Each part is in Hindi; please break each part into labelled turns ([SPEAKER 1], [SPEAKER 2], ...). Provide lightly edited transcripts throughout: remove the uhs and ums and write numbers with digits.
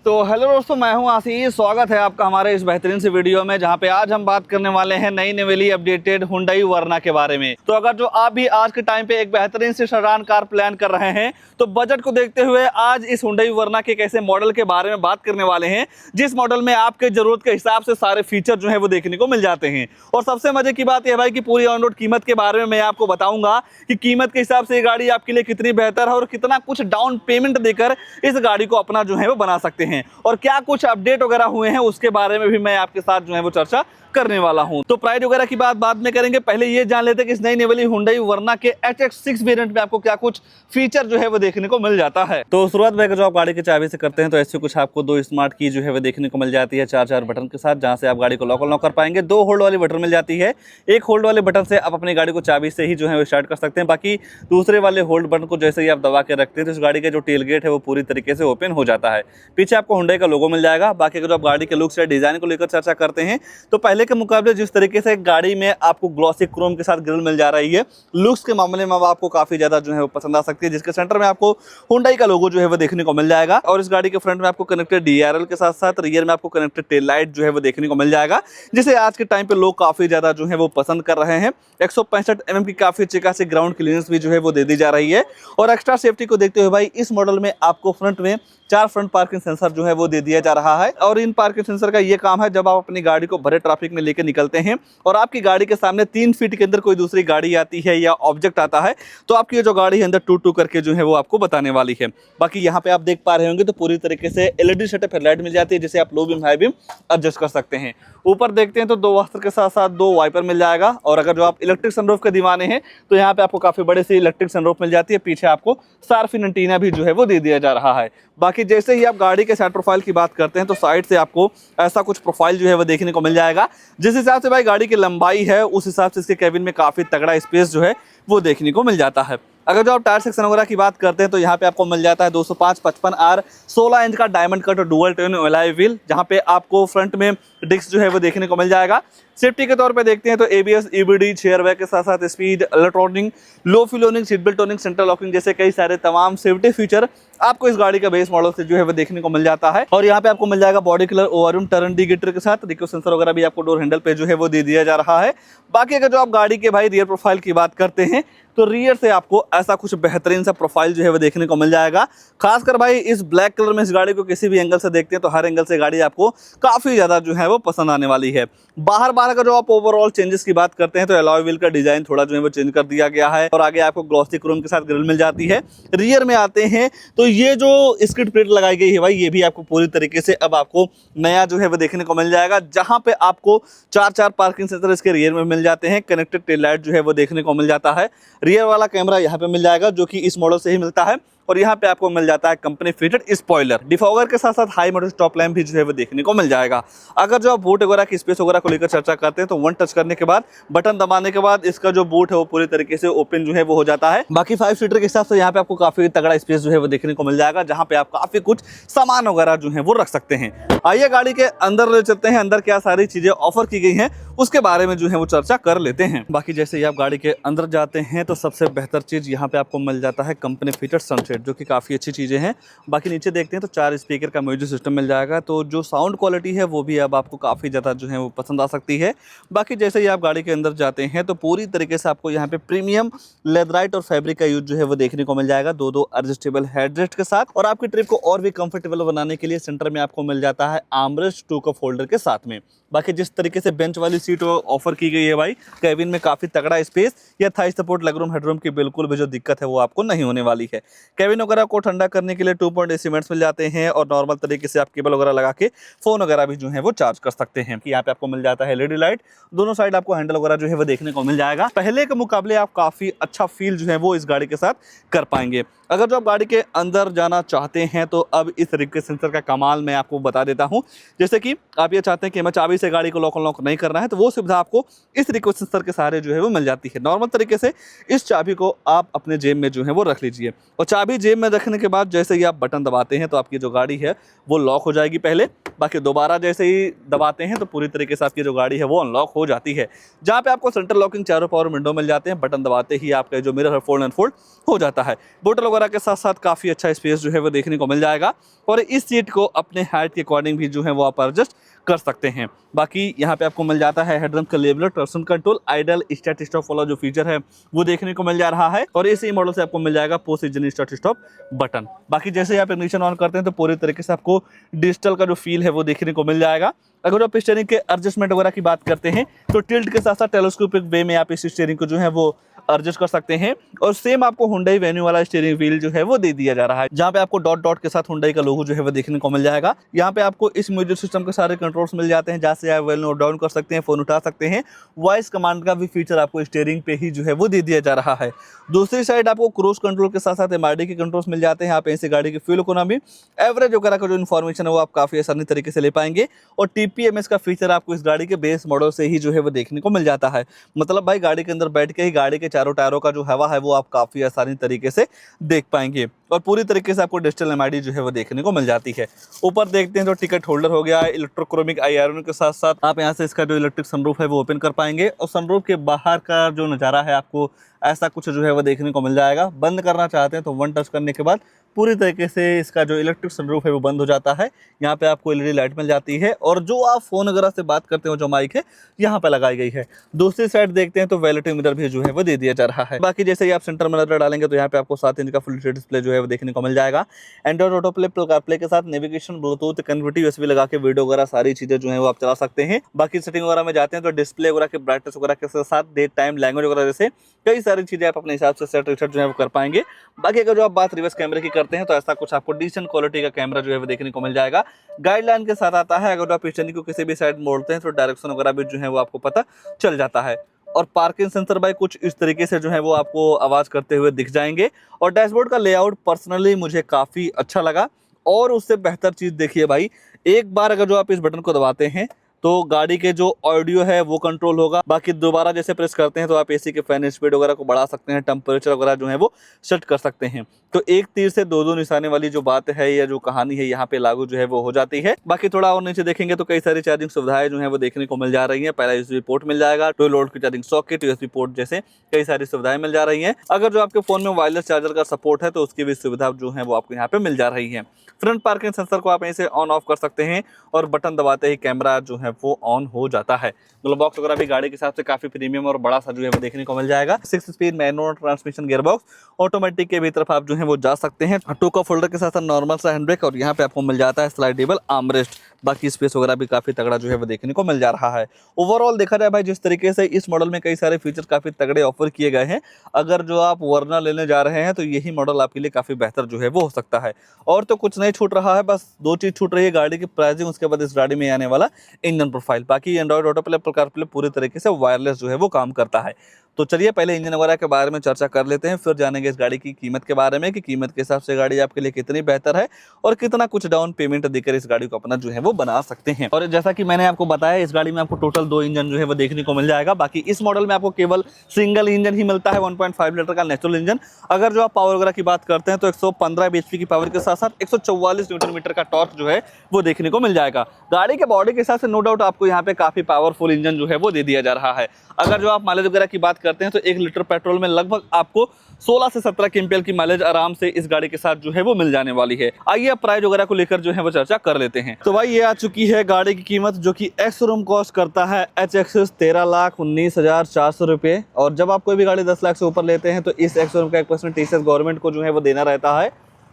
[SPEAKER 1] तो हेलो दोस्तों, मैं हूं आशीष। स्वागत है आपका हमारे इस बेहतरीन से वीडियो में, जहां पे आज हम बात करने वाले हैं नई नवेली अपडेटेड हुंडई वर्ना के बारे में। तो अगर जो आप भी आज के टाइम पे एक बेहतरीन से सेडान कार प्लान कर रहे हैं तो बजट को देखते हुए आज इस हुंडई वर्ना के एक ऐसे मॉडल के बारे में बात करने वाले हैं जिस मॉडल में आपके जरूरत के हिसाब से सारे फीचर जो है वो देखने को मिल जाते हैं। और सबसे मजे की बात यह भाई कि पूरी ऑन रोड कीमत के बारे में मैं आपको बताऊंगा कि कीमत के हिसाब से ये गाड़ी आपके लिए कितनी बेहतर है और कितना कुछ डाउन पेमेंट देकर इस गाड़ी को अपना जो है वो बना सकते हैं, और क्या कुछ अपडेट वगैरह हुए हैं उसके बारे में भी मैं आपके साथ जो है वो चर्चा करने वाला हूं। तो प्राइस वगैरह की बात बाद में करेंगे, पहले ये जान लेते हैं कि इस नई नवेली हुंडई वर्ना के HX6 वेरिएंट में आपको क्या कुछ फीचर जो है वो देखने को मिल जाता है। तो शुरुआत में जो आप गाड़ी की चाबी से करते हैं तो ऐसे कुछ आपको दो स्मार्ट की जो है वो देखने को मिल जाती है, चार बटन के साथ, जहां से आप गाड़ी को लॉक अनलॉक कर पाएंगे। दो होल्ड वाली बटन मिल जाती है। एक होल्ड वाले बटन से आप अपनी गाड़ी को चाबी से ही जो है वो स्टार्ट कर सकते हैं, बाकी दूसरे वाले होल्ड बटन को जैसे ही आप दबा के रखते हैं तो इस गाड़ी के जो टेल गेट है वो पूरी तरीके से ओपन हो जाता है। पीछे आपको हुंडई का लोगो मिल जाएगा। बाकी अगर आप गाड़ी के लुक्स या डिजाइन को लेकर चर्चा करते हैं तो पहले के मुकाबले जिस तरीके से गाड़ी में आपको ग्लॉसी क्रोम के साथ ग्रिल मिल जा रही है, लुक्स के मामले में आपको काफी ज्यादा जो है वो पसंद आ सकती है, जिसके सेंटर में आपको हुंडई का लोगो जो है वो देखने को मिल जाएगा। और इस गाड़ी के फ्रंट में आपको कनेक्टेड DRL के साथ साथ रियर में आपको कनेक्टेड टेल लाइट जो है वो देखने को मिल जाएगा, जिसे आज के टाइम पे लोग काफी ज्यादा जो है वो पसंद कर रहे हैं। 165 mm की काफी चिकासी ग्राउंड क्लियरेंस भी जो है वो दे दी जा रही है। और एक्स्ट्रा सेफ्टी को देखते हुए भाई इस मॉडल में आपको फ्रंट में 4 फ्रंट पार्किंग सेंसर जो है वो दे दिया जा रहा है। और इन पार्किंग सेंसर का ये काम है, जब आप अपनी गाड़ी को भरे ट्रैफिक में लेकर निकलते हैं और आपकी गाड़ी के सामने 3 फीट के अंदर कोई दूसरी गाड़ी आती है या ऑब्जेक्ट आता है तो आपकी ये जो गाड़ी है अंदर टू करके जो है वो आपको बताने वाली है। बाकी यहाँ पे आप देख पा रहे होंगे तो पूरी तरीके से LED सेटअप हेडलाइट मिल जाती है, जिसे आप low beam high beam adjust कर सकते हैं। ऊपर देखते हैं तो 2 वस्त्र के साथ साथ 2 वाइपर मिल जाएगा। और अगर जो आप इलेक्ट्रिक सनरूफ के दीवाने हैं तो यहाँ पे आपको काफी बड़े से इलेक्ट्रिक सनरूफ मिल जाती है। पीछे आपको सार्फिन एंटीना भी जो है वो दे दिया जा रहा है। बाकी जैसे ही आप गाड़ी के साइड प्रोफाइल की बात करते हैं तो साइड से आपको ऐसा कुछ प्रोफाइल जो है वो देखने को मिल जाएगा। जिस हिसाब से भाई गाड़ी की लंबाई है उस हिसाब से इसके कैबिन में काफी तगड़ा स्पेस जो है वो देखने को मिल जाता है। अगर जो आप टायर सेक्शन वगैरह की बात करते हैं तो यहाँ पे आपको मिल जाता है 205/55R 16 इंच का डायमंड कट और डुअल टोन एलॉय व्हील, जहाँ पे आपको फ्रंट में डिस्क जो है वो देखने को मिल जाएगा। सेफ्टी के तौर पे देखते हैं तो ABS, EBD, चेयर बैग के साथ साथ speed, electronic, low fueling, seat belt toning, central locking जैसे कई सारे तमाम सेफ्टी फीचर आपको इस गाड़ी का बेस मॉडल से जो है वो देखने को मिल जाता है। और यहाँ पे आपको मिल जाएगा body colour overview turn indicator के साथ रिको सेंसर वगैरह भी आपको डोर हैंडल पे जो है वो दे दिया जा रहा है। बाकी अगर जो आप गाड़ी के भाई रियर प्रोफाइल की बात करते हैं तो रियर से आपको ऐसा कुछ बेहतरीन सा प्रोफाइल जो है वो देखने को मिल जाएगा। खासकर भाई इस ब्लैक कलर में इस गाड़ी को किसी भी एंगल से देखते हैं तो हर एंगल से गाड़ी आपको काफी ज्यादा जो है वो पसंद आने वाली है। बाहर का जो आप ओवरऑल चेंजेस की बात करते हैं तो एलॉय व्हील का डिजाइन थोड़ा जो है वो चेंज कर दिया गया है और आगे आपको ग्लॉसी क्रोम के साथ ग्रिल मिल जाती है। रियर में आते हैं तो ये जो स्किड प्लेट लगाई गई है भाई ये भी आपको पूरी तरीके से अब आपको नया जो है वो देखने को मिल जाएगा, जहां पे आपको 4 पार्किंग सेंसर इसके रियर में मिल जाते हैं। कनेक्टेड टेल लाइट जो है वो देखने को मिल जाता है। रियर वाला कैमरा यहाँ पे मिल जाएगा जो कि इस मॉडल से ही मिलता है। और यहाँ पे आपको मिल जाता है कंपनी फिटेड स्पॉइलर, डिफॉगर के साथ साथ हाई मॉडल टॉप लैंप भी जो है वो देखने को मिल जाएगा। अगर जो आप बूट वगैरह की स्पेस वगैरह को लेकर चर्चा करते हैं तो 1 टच करने के बाद, बटन दबाने के बाद इसका जो बूट है वो पूरी तरीके से ओपन जो है वो हो जाता है। बाकी 5 सीटर के हिसाब से यहाँ पे आपको काफी तगड़ा स्पेस जो है वो देखने को मिल जाएगा, जहाँ पे आप काफी कुछ सामान वगैरह जो है वो रख सकते हैं। आइए गाड़ी के अंदर ले चलते हैं, अंदर क्या सारी चीजें ऑफर की गई हैं उसके बारे में जो है वो चर्चा कर लेते हैं। बाकी जैसे ही आप गाड़ी के अंदर जाते हैं तो सबसे बेहतर चीज यहाँ पे आपको मिल जाता है कंपनी फिटेड सनसेट, जो कि काफी अच्छी चीजें हैं। बाकी नीचे देखते हैं तो 4 स्पीकर का म्यूजिक सिस्टम मिल जाएगा, तो जो साउंड क्वालिटी है वो भी अब आपको काफी ज्यादा जो है वो पसंद आ सकती है। बाकी जैसे ही आप गाड़ी के अंदर जाते हैं तो पूरी तरीके से आपको यहाँ पे प्रीमियम लेदराइट और फैब्रिक का यूज जो है वो देखने को मिल जाएगा, 2 एडजस्टेबल हेडरेस्ट के साथ। और आपकी ट्रिप को और भी कंफर्टेबल बनाने के लिए सेंटर में आपको मिल जाता है आर्मरेस्ट 2 कप होल्डर के साथ में। बाकी जिस तरीके से बेंच वाली सीट ऑफर की गई है भाई, कैबिन में काफी तगड़ा स्पेस या थाई सपोर्ट लेगरूम हेडरूम की बिल्कुल भी जो दिक्कत है वो आपको नहीं होने वाली है। कैबिन वगैरह को ठंडा करने के लिए 2.8 सीमेंट्स मिल जाते हैं और नॉर्मल तरीके से आप केबल वगैरह लगा के फोन वगैरह भी जो है वो चार्ज कर सकते हैं। यहाँ पे आपको मिल जाता है LED लाइट, दोनों साइड आपको हैंडल वगैरह जो है वो देखने को मिल जाएगा। पहले के मुकाबले आप काफी अच्छा फील जो है वो इस गाड़ी के साथ कर पाएंगे। अगर जो आप गाड़ी के अंदर जाना चाहते हैं तो अब इस रिक्वेस्ट सेंसर का कमाल मैं आपको बता देता हूं। जैसे कि आप ये चाहते हैं कि हमें चाबी से गाड़ी को लॉक अनलॉक नहीं करना है तो वो सुविधा आपको इस रिक्वेस्ट सेंसर के सहारे जो है वो मिल जाती है। नॉर्मल तरीके से इस चाबी को आप अपने जेब में जो है वो रख लीजिए और चाबी जेब में रखने के बाद जैसे ही आप बटन दबाते हैं तो आपकी जो गाड़ी है वो लॉक हो जाएगी पहले, बाकी दोबारा जैसे ही दबाते हैं तो पूरी तरीके से आपकी जो गाड़ी है वो अनलॉक हो जाती है। जहाँ पे आपको सेंटर लॉकिंग चारों पावर विंडो मिल जाते हैं, बटन दबाते ही आपका जो मिरर है फोल्ड एंड फोल्ड हो जाता है। बोतल वगैरह के साथ साथ काफ़ी अच्छा स्पेस जो है वो देखने को मिल जाएगा और इस सीट को अपने हाइट के अकॉर्डिंग भी जो है वो आप एडजस्ट कर सकते हैं। बाकी यहाँ पे आपको मिल जाता है हेडरम का leveller, traction control, idle, start stop वाला जो फीचर है वो देखने को मिल जा रहा है और इसी मॉडल से आपको मिल जाएगा post engine start stop button. बाकी जैसे ही आप इग्निशन ऑन करते हैं तो पूरी तरीके से आपको डिजिटल का जो फील है वो देखने को मिल जाएगा। अगर आप स्टीयरिंग के एडजस्टमेंट वगैरह की बात करते हैं तो टिल्ट के साथ साथ टेलीस्कोपिक वे में आप इस स्टीयरिंग को जो है वो एडजस्ट कर सकते हैं और सेम आपको हुंडई वेन्यू वाला स्टीयरिंग व्हील जो है वो दे दिया जा रहा है, जहां पे आपको डॉट डॉट के साथ हुंडई का लोगो जो है वो देखने को मिल जाएगा। यहाँ पे आपको इस म्यूजिक सिस्टम के सारे कंट्रोल्स मिल जाते हैं, जहाँ से आप वेल नोट डाउन कर सकते हैं, फोन उठा सकते हैं। वॉइस कमांड का भी फीचर आपको स्टीयरिंग पे ही जो है वो दे दिया जा रहा है। दूसरी साइड आपको क्रूज कंट्रोल के साथ साथ एमआरडी के कंट्रोल्स मिल जाते हैं। आप ऐसे गाड़ी की फ्यूल इकोनॉमी, एवरेज वगैरह का जो इन्फॉर्मेशन है वो आप काफी आसानी तरीके से ले पाएंगे और टीपीएमएस का फीचर आपको इस गाड़ी के बेस मॉडल से ही जो है वो देखने को मिल जाता है। मतलब भाई गाड़ी के अंदर बैठ के ही गाड़ी के चारों टायरों का जो हवा है वो आप काफी आसानी तरीके से देख पाएंगे और पूरी तरीके से आपको डिजिटल एमआईडी जो है वो देखने को मिल जाती है। ऊपर देखते हैं तो टिकट होल्डर हो गया, इलेक्ट्रोक्रोमिक आई आयरन के साथ साथ आप यहाँ से इसका जो इलेक्ट्रिक सनरूफ है वो ओपन कर पाएंगे और सनरूफ के बाहर का जो नज़ारा है आपको ऐसा कुछ जो है वो देखने को मिल जाएगा। बंद करना चाहते हैं तो वन टच करने के बाद पूरी तरीके से इसका जो इलेक्ट्रिक सनरूफ है वो बंद हो जाता है। यहाँ पे आपको एलईडी लाइट मिल जाती है और जो आप फोन वगैरह से बात करते हो जो माइक है यहाँ पे लगाई गई है। दूसरी साइड देखते हैं तो वैलिटी मिरर भी जो है वो दे दिया जा रहा है। बाकी जैसे ही आप सेंटर में नजर डालेंगे तो यहाँ पे आपको 7 इंच का फुल एचडी डिस्प्ले जो है वो देखने को मिल जाएगा। एंड्रॉइड ऑटो प्ले, कारप्ले के साथ नेविगेशन, ब्लूटूथ, कन्वर्टिव यूएसबी लगा के वीडियो वगैरह सारी चीजें जो है वो आप चला सकते हैं। बाकी सेटिंग वगैरह में जाते हैं तो डिस्प्ले वगैरह के ब्राइटनेस वगैरह के साथ डेट टाइम, लैंग्वेज वगैरह जैसे कई सारी चीजें आप अपने हिसाब से सेट जो है वो कर पाएंगे। बाकी अगर जो आप बात रिवर्स कैमरे की करते हैं तो ऐसा कुछ आपको डिसेंट क्वालिटी का कैमरा जो है वो देखने को मिल जाएगा। गाइडलाइन के साथ आता है, अगर आप स्टीयरिंग को किसी भी साइड मोड़ते हैं तो डायरेक्शन वगैरह भी जो है वो आपको पता चल जाता है। और पार्किंग सेंसर भाई कुछ इस तरीके से जो है वो आपको आवाज करते हुए दिख जाएंगे और डैशबोर्ड का लेआउट पर्सनली मुझे काफी अच्छा लगा। और उससे बेहतर चीज देखिए भाई, एक बार अगर जो आप इस बटन को दबाते हैं तो गाड़ी के जो ऑडियो है वो कंट्रोल होगा। बाकी दोबारा जैसे प्रेस करते हैं तो आप एसी के फैन स्पीड वगैरह को बढ़ा सकते हैं, टेम्परेचर वगैरह जो है वो सेट कर सकते हैं। तो एक तीर से दो निशाने वाली जो बात है या जो कहानी है यहाँ पे लागू जो है वो हो जाती है। बाकी थोड़ा और नीचे देखेंगे तो कई सारी चार्जिंग सुविधाएं जो है वो देखने को मिल जा रही है। पहला यूएसबी पोर्ट मिल जाएगा, टू लोड की चार्जिंग सॉकेट, यूएसबी पोर्ट जैसे कई सारी सुविधाएं मिल जा रही है। अगर जो आपके फोन में वायरलेस चार्जर का सपोर्ट है तो उसकी भी सुविधा जो है वो आपको यहाँ पे मिल जा रही है। फ्रंट पार्किंग सेंसर को आप ऐसे ऑन ऑफ कर सकते हैं और बटन दबाते ही कैमरा जो है वो ऑन हो जाता है। ग्लो बॉक्स वगैरह भी गाड़ी के हिसाब से काफी प्रीमियम और बड़ा सा जो है वो देखने को मिल जाएगा। 6 speed manual transmission gearbox, automatic के भी तरफ आप जो है वो जा सकते हैं। टू कप होल्डर के साथ नॉर्मल सा हैंड ब्रेक और यहाँ पे आपको मिल जाता है स्लाइडेबल आर्मरेस्ट। बाकी स्पेस वगैरह भी काफी तगड़ा जो है वो देखने को मिल जा रहा है। ओवरऑल देखा जाए भाई जिस तरीके से इस मॉडल में कई सारे फीचर काफी तगड़े ऑफर किए गए हैं, अगर जो आप वर्ना लेने जा रहे हैं तो यही मॉडल आपके लिए काफी बेहतर जो है वो हो सकता है। और तो कुछ नहीं छूट रहा है, बस दो चीज छूट रही है, गाड़ी की प्राइसिंग, उसके बाद इस गाड़ी में आने वाला इंजन प्रोफाइल। बाकी एंड्रॉइड ऑटो प्ले, कारप्ले पूरी तरीके से वायरलेस जो है वो काम करता है। तो चलिए पहले इंजन वगैरह के बारे में चर्चा कर लेते हैं, फिर जानेंगे इस गाड़ी की कीमत के बारे में कि कीमत के हिसाब से गाड़ी आपके लिए कितनी बेहतर है और कितना कुछ डाउन पेमेंट देकर इस गाड़ी को अपना जो है वो बना सकते हैं। और जैसा कि मैंने आपको बताया इस गाड़ी में आपको टोटल 2 इंजन जो है वो देखने को मिल जाएगा। बाकी इस मॉडल में आपको केवल सिंगल इंजन ही मिलता है, 1.5 लीटर का नेचुरल इंजन। अगर जो आप पावर वगैरह की बात करते हैं तो 115 bhp की पावर के साथ साथ 144 न्यूटन मीटर का टॉर्क जो है वो देखने को मिल जाएगा। गाड़ी के बॉडी के हिसाब से नो डाउट आपको यहाँ पे काफी पावरफुल इंजन जो है वो दे दिया जा रहा है। अगर जो आप माइलेज वगैरह की बात करते हैं तो 1 लीटर पेट्रोल में लगभग आपको 16 से 17 केएमपीएल की माइलेज आराम से इस गाड़ी के साथ जो है वो मिल जाने वाली है। आइए अब प्राइस वगैरह को लेकर जो है वो चर्चा कर लेते हैं। तो भाई ये आ चुकी है गाड़ी की कीमत, जो कि एक्स शोरूम कॉस्ट करता है HX 13,19,400 रुपये। और जब आप कोई भी गाड़ी 10 लाख से ऊपर लेते हैं तो इस एक्स शोरूम का 1% टीसीएस गवर्नमेंट को जो है वो देना रहता है।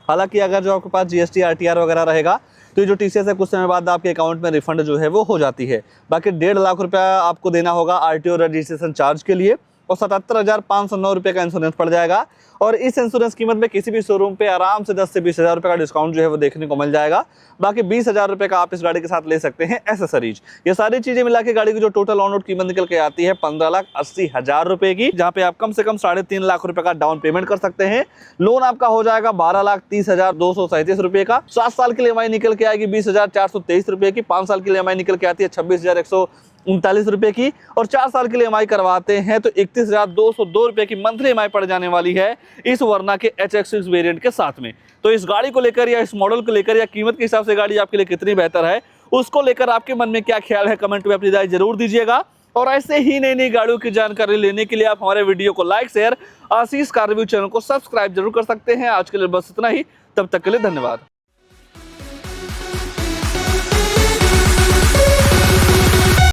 [SPEAKER 1] हालांकि अगर जो आपके पास GST RTR वगैरह रहेगा तो ये जो टीसीएस है कुछ समय बाद आपके अकाउंट में रिफंड जो है वो हो जाती है। बाकी 1.5 लाख रुपया आपको देना होगा RTO रजिस्ट्रेशन चार्ज के लिए और 77,509 रुपये का इंश्योरेंस पड़ जाएगा। और इस इंश्योरेंस कीमत में किसी भी शोरूम पे आराम से 10 से 20 हज़ार रुपये का डिस्काउंट जो है वो देखने को मिल जाएगा। बाकी 20,000 रुपये का आप इस गाड़ी के साथ ले सकते हैं एसेसरीज। ये सारी चीजें मिला के गाड़ी की जो टोटल ऑन रोड कीमत निकल के आती है 15,80,000 रुपये की, जहाँ पे आप कम से कम 3.5 लाख रुपये का डाउन पेमेंट कर सकते हैं। लोन आपका हो जाएगा 12,30,237 रुपये का। 7 साल की EMI निकल के आएगी 20,423 रुपये की। 5 साल की EMI निकल के आती है 26,139 रुपये की। और 4 साल के लिए EMI करवाते हैं तो 31,202 रुपये की मंथली EMI पड़ जाने वाली है इस वर्ना के HX वेरिएंट के साथ में। तो इस गाड़ी को लेकर या इस मॉडल को लेकर या कीमत के हिसाब से गाड़ी आपके लिए कितनी बेहतर है उसको लेकर आपके मन में क्या ख्याल है, कमेंट में अपनी राय जरूर दीजिएगा। और ऐसे ही नई नई गाड़ियों की जानकारी लेने के लिए आप हमारे वीडियो को लाइक, शेयर, आशीष कार रिव्यू चैनल को सब्सक्राइब जरूर कर सकते हैं। आज के लिए बस इतना ही, तब तक के लिए धन्यवाद।